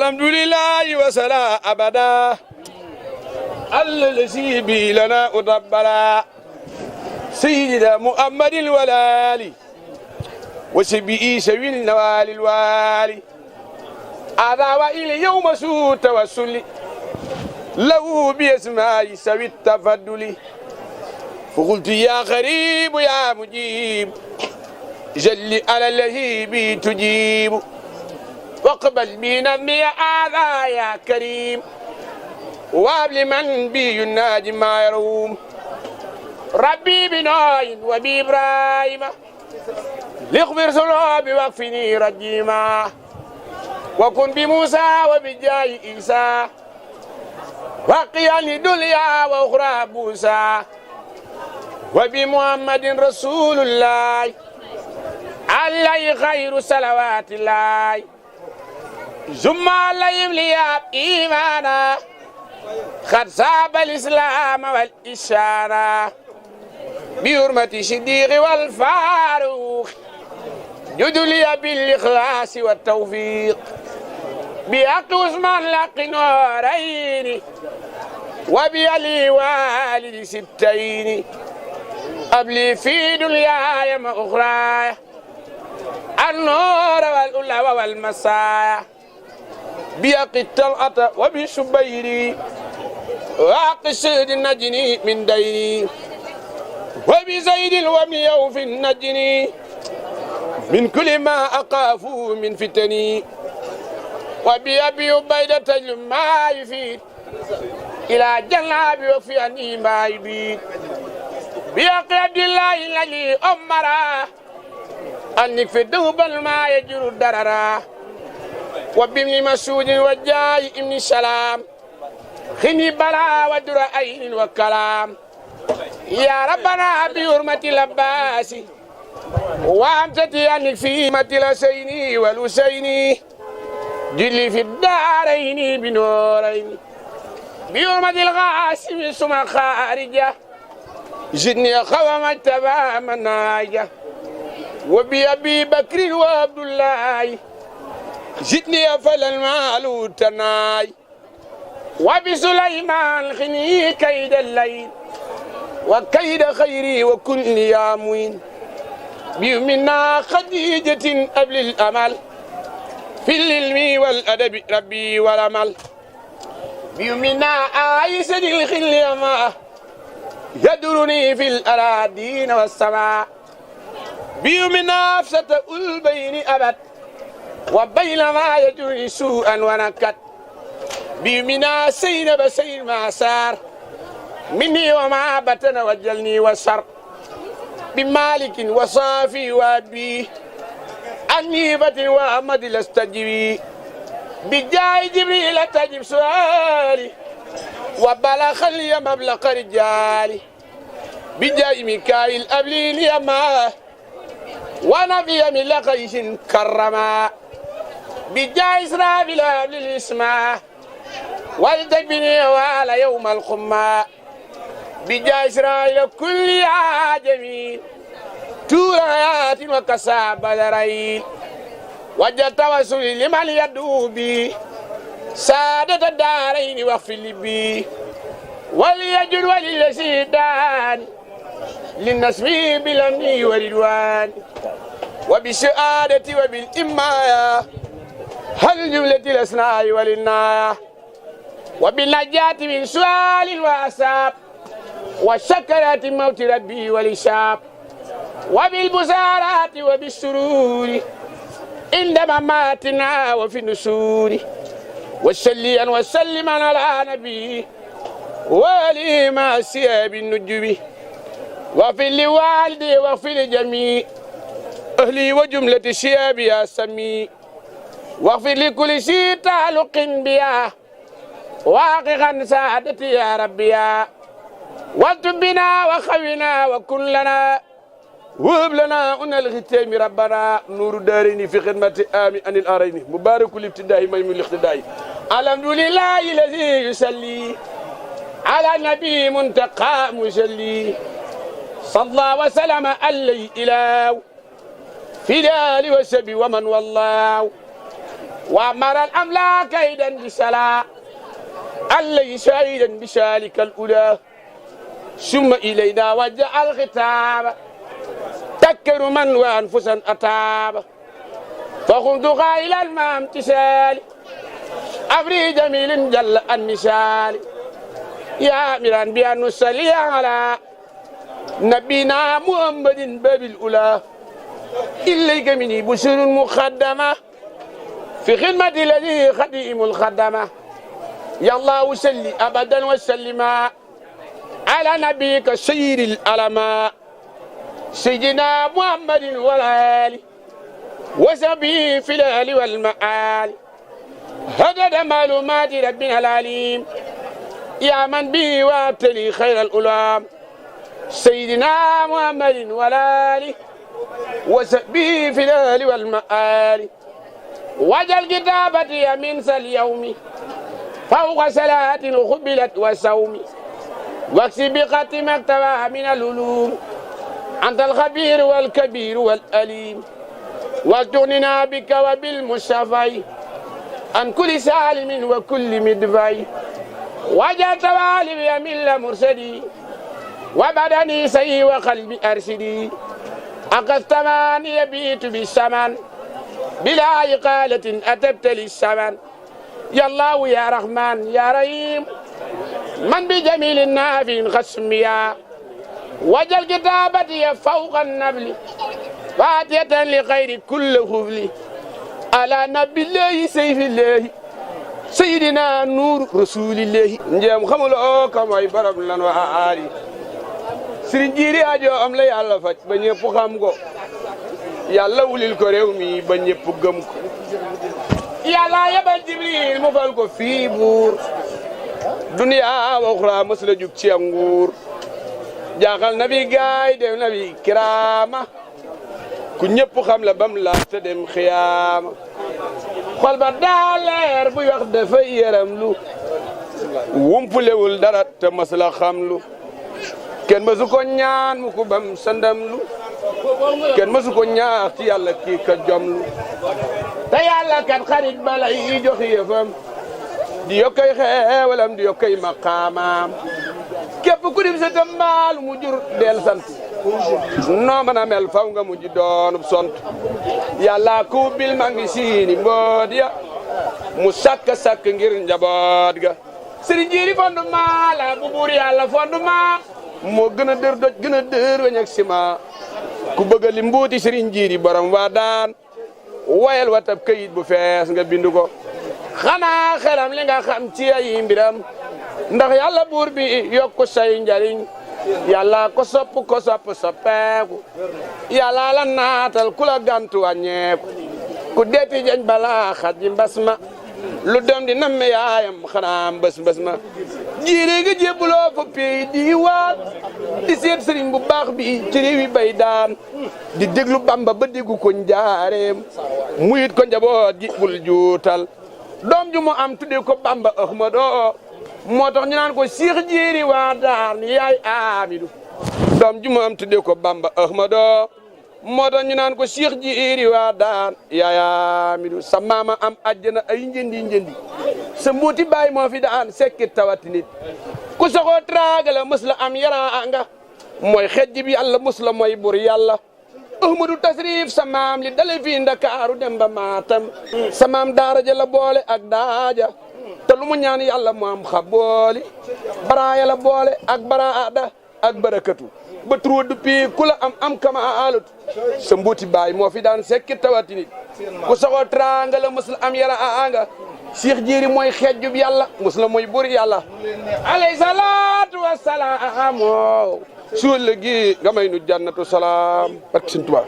الحمد لله وسلا أبدا الذي بي لنا أدبرا سيدنا محمد الولالي وسبئي سوي النوال الوالي هذا وإلى يوم سوء توسلي له بأسماء سوي التفضل فقلت يا غريب يا مجيب جل على اللهيب تجيب واقبل بنظمي هذا يا كريم وابل من بي يناجي ما يروم ربي بنوح وبإبراهيم ليغفر ذنوبي واكفني رجيما وكن بموسى وبجاه عيسى واقيا لدنيا واخرى بوسى وبمحمد رسول الله عليه خير صلوات الله ثم عليهم لياب إيمانا قد صاب الإسلام والإشارة بحرمة الصديق والفاروق جد لي بالإخلاص والتوفيق بحق عثمان لق نورين وبألي والد ستين أبلي في دنياي ما أخراي النور والأولى والمسايا بيق الطلعة وبشبيري وعق سيد النجني من ديني وبزيد الومن يوف النجني من كل ما أقاف من فتني وبأبي عبيدة ما يفيد إلى جناب وفي أني ما يبيد بيق عبد الله الذي أمره أنك في الدوب ما يجر الدررا وبابن مسعود وجاي ابن السلام خني بلا ودر عين وكلام يا ربنا بحرمة العباس وأمتتي أنك في مثل الحسين والحسين جلي في الدارين بنورين بحرمة القاسم ثم خارجه جدني خوما تبع مناجه وبأبي بكر وعبد الله جدني أفل المال تناي وبسليمان خني كيد الليل وكيد خيري وكن يا معين بيمنا خديجة قبل الأمل في العلم والأدب ربي والعمل بيمنا عائشة الخل ما يدرني في الأراضين والسماء بيمنا نفسة البين أبد وبين ما يدري سوءا ونكت بيمنا سينب سين ما سار مني وما بطن وجلني وسر بمالك وصافي وابي أنيبة وأحمد لاستجبي بجاي جبريل تجب سؤالي وبلغ لي مبلغ رجالي بجاي ميكائيل أبلي لي ما ونبي من لقيس كرما بجاي إسرافيل أبلي الإسماء والتكبني وعلى يوم القمة بجاي إسرائيل كل عجمي طول حياة وكساب بدرين وجه توسل لمن يدعو بي سادة الدارين واغفر لي بي وليجد وللسيدان للنسب بالأمن والرضوان وبالسعادة وبالإماية هل جملة الأسناء والإناية وبالنجاة من سؤال وعساب وشكرات موت ربي والإشاب وبالبزارات وبالسرور عندما ماتنا وفي النسور وسليا وسلما على نبي ولي ما سياب النجوم وفي لوالدي وفي لجميع أهلي وجملة شياب يا سمي واغفر لكل شيء تعلق بيا واقعا سعادتي يا ربي واكتب بنا وخونا وكن لنا وهب لنا أن الختام ربنا نور دارين في خدمة آمي أن الأرين مبارك الابتداء ميمون الاقتداء الحمد لله الذي يصلي على النبي منتقى مسلي صلى وسلم عليه إله في دار وسبي ومن والله وأمر الأملاك أيضا بسلا اللي شهيدا بشالك الأولى ثم إلينا وجع الختاب تكر من وأنفسا أتاب فقمت قائلا مع امتثالي أمري جميل جل النسال يا أمرا بأن نصلي على نبينا محمد باب الأولى إليك مني بشر مقدمة في خدمة الذي خديم الخدمة يا الله صل أبدا وسلم على نبيك سيد الألماء سيدنا محمد والآل وسبي في الآل والمآل هدد معلومات ربنا العليم يا من به وابتلي خير الأولام سيدنا محمد والآل وسبي في الآل والمآل وجل كتابتي من اليوم فوق صلاة خبلت وصوم واكسب بقتي مكتبها من العلوم أنت الخبير والكبير والأليم واستغننا بك وبالمصطفى عن كل سالم وكل مدفع وجعلت والي من مرسدي وبدني سي وقلبي أرشدي أقصت ماني يبيت بالسمن بلا إقالة أتبتلي السمن يا الله يا رحمن يا رحيم من بجميل النافع خصميا وجل كتابتي فوق النبل فاتية لخير كل خفل على نبي الله سيف الله سيدنا نور رسول الله نجم خملو كما يبرم لنا وآلي Serigne Djily ajo am la Yàlla faj ba ñëpp xam ko Yàlla wulil ko réew mi ba ñëpp gëm ko Yàlla yabal Jibril mu fal ko fii buur duniya wa uxra mës la jug ci nguur jaaxal nabi gaay dem nabi kiraama ku ñëpp xam la bam la te dem xiyaama xol ba daa leer buy wax dafa yaram lu wumpulewul dara te mës la xam lu kenn mësu ko ñaan mu ko bam sandam lu kenn mësu ko ñaax ci Yàlla kii ka jom lu te Yàlla kat xarit bala yi jox yëfam di yokkay xeewalam di yokkay maqaamaam képp ku dim sa tambaal mu jur del sant noo mën a mel faw nga mujj doonub sont Yàlla ku bil ma ngi siini mboot ya mu sakk ngir njaboot ga Serigne Djily fondement la bu buur Yàlla fondement moo gën a dër doj gën a dër weñ ak ciment ku bëgg li mbuuti Serigne Djily borom waa daan wayal watab kayit bu fees nga bindu ko xanaa xelam li nga xam ci ay mbiram ndax Yàlla buur bi yokku say njariñ Yàlla ko sopp soppeeku Yàlla la naatal ku la gantu wàññeeku ku deeti jañ bala xat ji mbas ma lu dem di namme yaayam xanaa mbës ma Djily nga jébbuloo fa pey di waat di seet sëriñ bu baax bi ci réew yi bay daan di déglu Bamba ba déggu ko njaareem muyit ko njaboot gi bul juutal doom ju mu am tuddee ko Bamba Ahmado moo tax ñu naan ko Cheikh Djily waa daan yaay Amidou doom ju mu am tuddee ko Bamba Ahmado moo tax ñu naan ko Cheikh Djily waa daan yaay Amidou sa maama am àjjana ay njëndi sa mbuuti baay moo fi daan sekkit tawati nit ku soxoo traagala mës la am yaraanga mooy xejj bi Yàlla mës la mooy bur Yàlla Ahmadou Tasrif sa maam li dale fii Ndakaaru dem ba Maatam sa maam daara ja la boole ak daaja te lu mu ñaan Yàlla mu am xabooli baraaya la boole ak baraada ak barakatu ba trop depuis ku la am kama alatu sa mbuuti baay moo fi daan sekkit tawati nit ku soxoo traagala mës la am yaraanga Cheikh Djily mooy xejjub Yàlla mos la mooy bur Yàlla alayhi salaatu wa salaam suul gi nga may nu jannatu salaam barke Sëñ Tuubaa